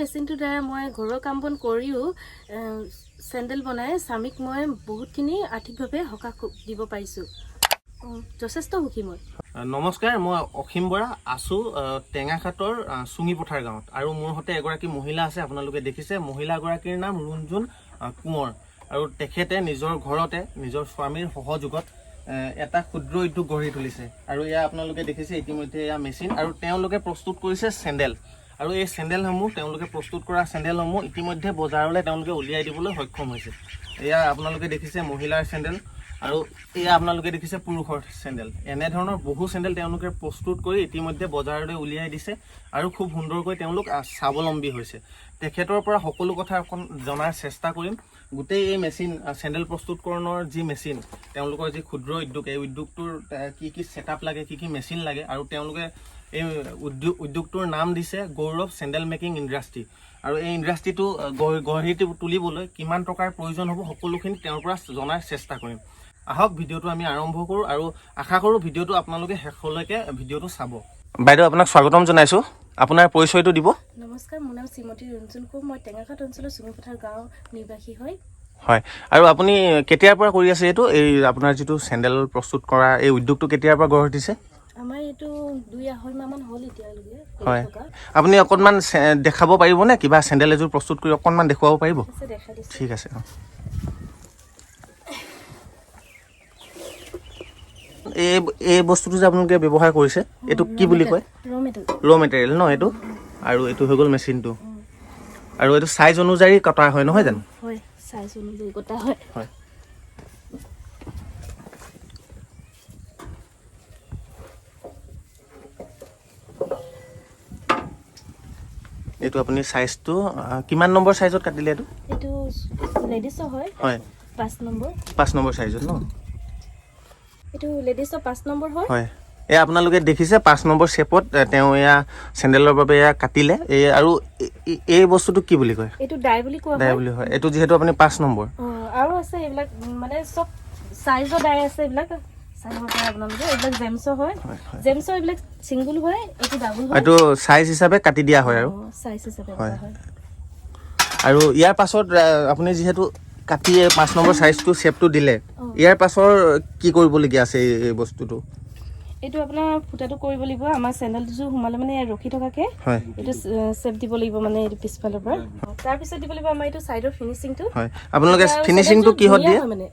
মেচিনটোৰ দ্বাৰা মই ঘৰৰ কাম বন কৰিও চেণ্ডেল বনাই স্বামীক মই বহুতখিনি আৰ্থিকভাৱে সকাহ দিব পাৰিছোঁ। যথেষ্ট সুখী মই। নমস্কাৰ, মই অসীম বৰা আছো টেঙাখাটৰ চুঙিপথাৰ গাঁৱত আৰু মোৰ সৈতে এগৰাকী মহিলা আছে। আপোনালোকে দেখিছে মহিলাগৰাকীৰ নাম ৰুণজুন কোঁৱৰ আৰু তেখেতে নিজৰ ঘৰতে নিজৰ স্বামীৰ সহযোগত এটা ক্ষুদ্ৰ উদ্যোগ গঢ়ি তুলিছে আৰু এয়া আপোনালোকে দেখিছে ইতিমধ্যে এয়া মেচিন আৰু তেওঁলোকে প্ৰস্তুত কৰিছে চেণ্ডেল আৰু এই চেণ্ডেলসমূহ তেওঁলোকে প্ৰস্তুত কৰা চেণ্ডেলসমূহ ইতিমধ্যে বজাৰলৈ তেওঁলোকে উলিয়াই দিবলৈ সক্ষম হৈছে। এয়া আপোনালোকে দেখিছে মহিলাৰ চেণ্ডেল আৰু এয়া আপোনালোকে দেখিছে পুৰুষৰ চেণ্ডেল। এনেধৰণৰ বহু চেণ্ডেল তেওঁলোকে প্ৰস্তুত কৰি ইতিমধ্যে বজাৰলৈ উলিয়াই দিছে আৰু খুব সুন্দৰকৈ তেওঁলোক স্বাৱলম্বী হৈছে। তেখেতৰ পৰা সকলো কথা অকণ জনাৰ চেষ্টা কৰিম। গোটেই এই মেচিন চেণ্ডেল প্ৰস্তুতকৰণৰ যি মেচিন তেওঁলোকৰ যি ক্ষুদ্ৰ উদ্যোগ, এই উদ্যোগটোৰ কি কি ছেটআপ লাগে, কি কি মেচিন লাগে আৰু তেওঁলোকে এই উদ্যোগটোৰ নাম দিছে গৌৰৱ চেণ্ডেল মেকিং ইণ্ডাষ্ট্ৰী আৰু এই ইণ্ডাষ্ট্ৰিটো গঢ়ি তুলিবলৈ কিমান টকাৰ প্ৰয়োজন হ'ব সকলোখিনি তেওঁৰ পৰা জনাৰ চেষ্টা কৰিম। আহক ভিডিঅ'টো আমি আৰম্ভ কৰোঁ আৰু আশা কৰোঁ ভিডিঅ'টো আপোনালোকে শেষলৈকে ভিডিঅ'টো চাব। বাইদেউ, আপোনাক স্বাগতম জনাইছোঁ। আপোনাৰ পৰিচয়টো দিব। নমস্কাৰ, মোৰ নাম শ্ৰীমতী ৰুণজুন কোঁৱৰ। মই টেঙাখাট অঞ্চলৰ চুঙিপথাৰ গাঁৱৰ নিবাসী হয়। হয়, আৰু আপুনি কেতিয়াৰ পৰা কৰি আছে এইটো? এই আপোনাৰ যিটো চেণ্ডেল প্ৰস্তুত কৰা এই উদ্যোগটো কেতিয়াৰ পৰা গঢ় দিছে? আমাৰ এইটো 2-2.5 মাহমান হ'ল এতিয়ালৈকে। হয়, আপুনি অকণমান দেখাব পাৰিবনে? কিবা চেণ্ডেল এযোৰ প্ৰস্তুত কৰি অকণমান দেখুৱাব পাৰিব? ঠিক আছে। এই বস্তুটো যে আপোনালোকে ব্যৱহাৰ কৰিছে এইটো কি বুলি কয়? ৰ' মেটেৰিয়েল ন এইটো? আৰু এইটো হৈ গ'ল মেচিনটো আৰু এইটো চাইজ অনুযায়ী কটা হয় নহয় জানো? হয়, চাইজ অনুযায়ী কটা হয়। হয়, এইটো আপুনি চাইজটো কিমান নম্বৰ চাইজত কাটিলে এইটো? এইটো লেডিছৰ হয়। হয়, 5 নম্বৰ। 5 নম্বৰ চাইজত ন? এইটো লেডিছৰ 5 নম্বৰ হয়। হয়, এয়া আপোনালোকে দেখিছে 5 নম্বৰ শ্বেপত তেওঁ এয়া চেণ্ডেলৰ বাবে এয়া কাটিলে। এই আৰু এই বস্তুটো কি বুলি কয়? এইটো ডাই বুলি কোৱা হয়। ডাই বুলি হয়। এইটো যিহেতু আপুনি 5 নম্বৰ। আৰু আছে এইবিলাক মানে চব চাইজৰ ডাই আছে। এইবিলাক চাইব পাৰে আপোনালোকে। এইবিলাক জেমছৰ হয়। জেমছৰ এইবিলাক ছিংগুল হয়, এইটো ডাবল হয়। এইটো চাইজ হিচাপে কাটি দিয়া হয় আৰু চাইজ হিচাপে হয়। হয়। আৰু ইয়াৰ পাছত আপুনি যিহেতু কাটি 5 নম্বৰ চাইজটো শ্বেপটো দিলে, ইয়াৰ পাছৰ কি কৰিবলগীয়া আছে এই বস্তুটো? এইটো আপোনাৰ ফুটাটো কৰিব লাগিব। আমাৰ চেণ্ডেলযোৰ সোমালে মানে ৰখি থকাকে এইটো শ্বেপ দিব লাগিব, মানে এইটো পিছফালৰ পৰা। তাৰপিছত দিব লাগিব আমাৰ এইটো চাইডৰ ফিনিচিংটো। হয়, আপোনালোকে ফিনিচিংটো কিহত দিয়ে? মানে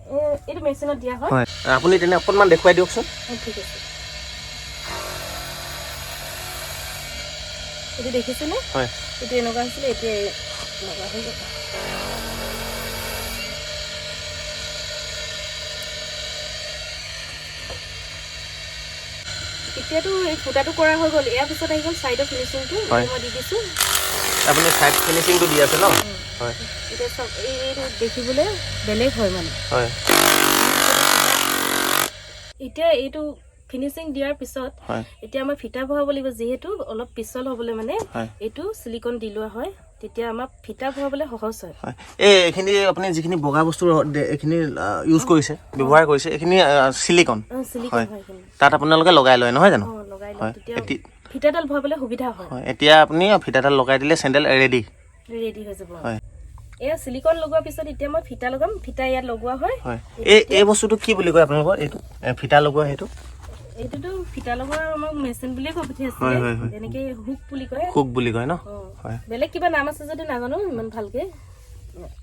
এইটো মেচিনত দিয়া হয়। হয়, আপুনি তেনে অকণমান দেখুৱাই দিয়কচোন। ঠিক আছে। এইটো দেখিছেনে? হয়, এইটো এনেকুৱা হৈছিলে, এতিয়া এনেকুৱা হৈ গ'ল। এতিয়াতো এই ফুটাটো কৰা হৈ গ'ল। ইয়াৰ পিছত আহি গ'ল চাইডৰ ফিনিচিংটো। মই দি দিছোঁ। আপুনি চাইড ফিনিচিংটো দি আছে ন? হয়, এতিয়া চব এইটো দেখিবলৈ বেলেগ হয় মানে। হয়, এতিয়া এইটো ফিনিচিং দিয়াৰ পিছত এতিয়া আমাৰ ফিটা ভৰাব লাগিব। যিহেতু অলপ পিছল হ'বলৈ মানে এইটো চিলিকন দি লোৱা হয়, তেতিয়া আমাৰ ফিটা ভৰাবলৈ সহজ হয়। এইখিনি আপুনি যিখিনি বগা বস্তু এইখিনি ইউজ কৰিছে, ব্যৱহাৰ কৰিছে, এইখিনি চিলিকন হয়। তাত আপোনালোকে লগাই লয় নহয় জানো? লগাই লয়, তেতিয়া ফিটাডাল ভৰাবলৈ সুবিধা হয়। এতিয়া আপুনি ফিটাডাল লগাই দিলে চেণ্ডেল ৰেডি হৈ যাব। হয়, এয়া চিলিকন লগোৱাৰ পিছত এতিয়া মই ফিটা লগাম। ফিটা ইয়াত লগোৱা হয়। এই বস্তুটো কি বুলি কয় আপোনালোকৰ? এইটো ফিটা লগোৱা সেইটো? এইটোতো ফিটা লগোৱা আমাক মেচিন বুলিয়ে কৈ পঠিয়াইছিলে। তেনেকে হুক বুলি কয়। হুক বুলি কয় ন? বেলেগ কিবা নাম আছে যদি নাজানো ইমান ভালকে।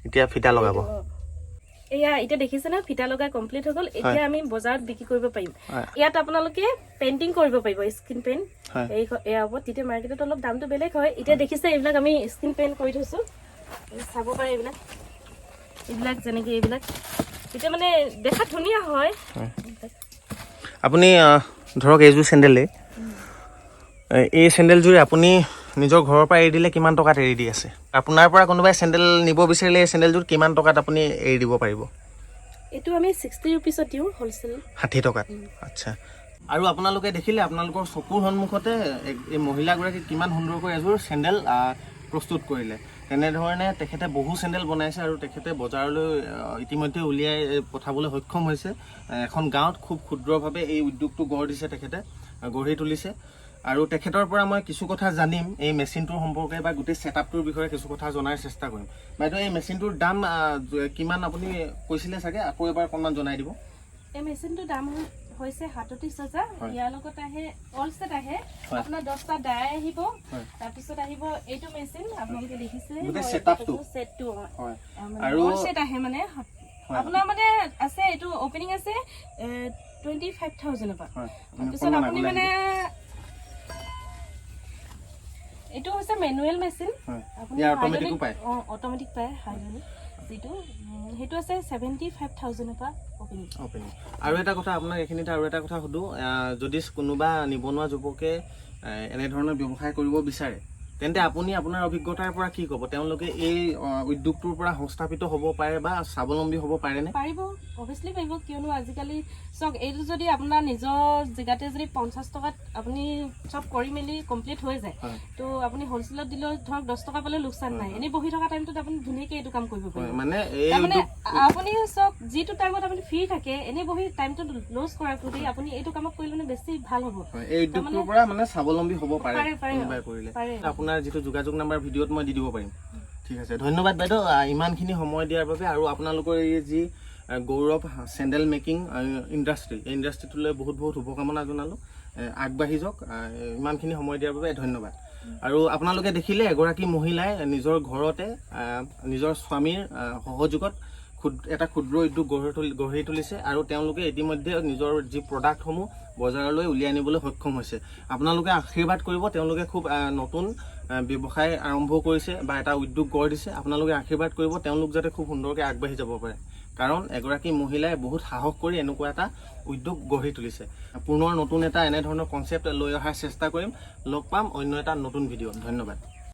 এতিয়া ফিটা লগাব। এয়া এতিয়া দেখিছে না, ফিটা লগাই কমপ্লিট হৈ গ'ল। এতিয়া আমি বজাৰত বিক্ৰী কৰিব পাৰিম। ইয়াত আপোনালোকে পেইণ্টিং কৰিব পাৰিব, স্কিন পেইণ্ট। এয়া হ'ব, তেতিয়া মাৰ্কেটত অলপ দামটো বেলেগ হয়। এতিয়া দেখিছে এইবিলাক আমি স্কিন পেইণ্ট কৰি থৈছোঁ, চাব পাৰে। এইবিলাক যেনেকে এইবিলাক এতিয়া মানে দেখাত ধুনীয়া হয়। আপুনি ধৰক এইযোৰ চেণ্ডেলে, এই চেণ্ডেলযোৰে আপুনি নিজৰ ঘৰৰ পৰা এৰি দিলে কিমান টকাত এৰি দি আছে? আপোনাৰ পৰা কোনোবাই চেণ্ডেল নিব বিচাৰিলে এই চেণ্ডেলযোৰ কিমান টকাত আপুনি এৰি দিব পাৰিব? এইটো আমি 60 ৰুপিছত দিওঁ, হ'লচেল 60 টকাত। আচ্ছা, আৰু আপোনালোকে দেখিলে আপোনালোকৰ চকুৰ সন্মুখতে এই মহিলাগৰাকী কিমান সুন্দৰকৈ এযোৰ চেণ্ডেল প্ৰস্তুত কৰিলে। তেনেধৰণে তেখেতে বহু চেণ্ডেল বনাইছে আৰু তেখেতে বজাৰলৈ ইতিমধ্যে উলিয়াই পঠাবলৈ সক্ষম হৈছে। এখন গাঁৱত খুব ক্ষুদ্ৰভাৱে এই উদ্যোগটো গঢ়ি দিছে, তেখেতে গঢ়ি তুলিছে। আৰু তেখেতৰ পৰা মই কিছু কথা জানিম এই মেচিনটোৰ সম্পৰ্কে বা গোটেই ছেটআপটোৰ বিষয়ে কিছু কথা জনাৰ চেষ্টা কৰিম। বাইদেউ এই মেচিনটোৰ দাম কিমান আপুনি কৈছিলে চাগে, আকৌ এবাৰ অকণমান জনাই দিব। এই মেচিনটোৰ দাম হৈছে 37,000। ইয়াৰ লগত আহে অল সেট আহে, আপোনাৰ 10টা ডাই আহিব, তাৰপিছত আহিব এইটো মেচিন আপোনালোকে দেখিছে গোটেই ছেটআপটো সেটটো আৰু অল সেট আহে মানে আপোনাৰ মানে আছে এইটো ওপেনিং আছে 25,000 পৰা। তাৰপিছত আপুনি মানে এইটো হৈছে মেনুৱেল মেচিন, আপুনি অটোমেটিক পায় হাইড্ৰলিক যিটো সেইটো আছে 75,000 পৰা ওপেনিং। আৰু এটা কথা আপোনাক এইখিনিতে আৰু এটা কথা সুধো, যদি কোনোবা নিবনুৱা যুৱকে এনেধৰণৰ ব্যৱসায় কৰিব বিচাৰে তেন্তে আপুনি আপোনাৰ অভিজ্ঞতাৰ পৰা কি ক'ব? তেওঁলোকে এই উদ্যোগটোৰ পৰা সংস্থাপিত হ'ব পাৰে বা স্বাৱলম্বী হ'ব পাৰেনে? পাৰিব, অভিয়াছলি পাৰিব। কিয়নো আজিকালি চাওক, এইটো যদি আপোনাৰ নিজৰ জেগাতে যদি 50 টকাত আপুনি চব কৰি মেলি কমপ্লিট হৈ যায়, তো আপুনি হ'লচেলত দিলেও ধৰক 10 টকা পালে লোকচান নাই। এনেই বহি থকা টাইমটোত আপুনি ধুনীয়াকৈ এইটো কাম কৰিব পাৰিব। মানে আপুনি চাওক, যিটো টাইমত আপুনি ফ্ৰী থাকে এনেই বহি টাইমটো লছ কৰাতকৈ আপুনি এইটো কামত কৰিলে মানে বেছি ভাল হ'ব। এই উদ্যোগটোৰ পৰা মানে স্বাৱলম্বী হ'ব পাৰে কৰিলে। আপোনাৰ যিটো যোগাযোগ নাম্বাৰ ভিডিঅ'ত মই দি দিব পাৰিম। ঠিক আছে, ধন্যবাদ বাইদেউ ইমানখিনি সময় দিয়াৰ বাবে। আৰু আপোনালোকৰ এই যি গৌৰৱ চেণ্ডেল মেকিং ইণ্ডাষ্ট্ৰি, এই ইণ্ডাষ্ট্ৰিটোলৈ বহুত বহুত শুভকামনা জনালোঁ। আগবাঢ়ি যাওক, ইমানখিনি সময় দিয়াৰ বাবে ধন্যবাদ। আৰু আপোনালোকে দেখিলে এগৰাকী মহিলাই নিজৰ ঘৰতে নিজৰ স্বামীৰ সহযোগত এটা ক্ষুদ্ৰ উদ্যোগ গঢ়ি তুলিছে আৰু তেওঁলোকে ইতিমধ্যে নিজৰ যি প্ৰডাক্টসমূহ বজাৰলৈ উলিয়াই আনিবলৈ সক্ষম হৈছে। আপোনালোকে আশীৰ্বাদ কৰিব, তেওঁলোকে খুব নতুন ব্যৱসায় আৰম্ভ কৰিছে বা এটা উদ্যোগ গঢ় দিছে। আপোনালোকে আশীৰ্বাদ কৰিব, তেওঁলোক যাতে খুব সুন্দৰকৈ আগবাঢ়ি যাব পাৰে, কাৰণ এগৰাকী মহিলাই বহুত সাহস কৰি এনেকুৱা এটা উদ্যোগ গঢ়ি তুলিছে। পুনৰ নতুন এটা এনেধৰণৰ কনচেপ্ট লৈ অহাৰ চেষ্টা কৰিম। লগ পাম অন্য এটা নতুন ভিডিঅ'ত। ধন্যবাদ।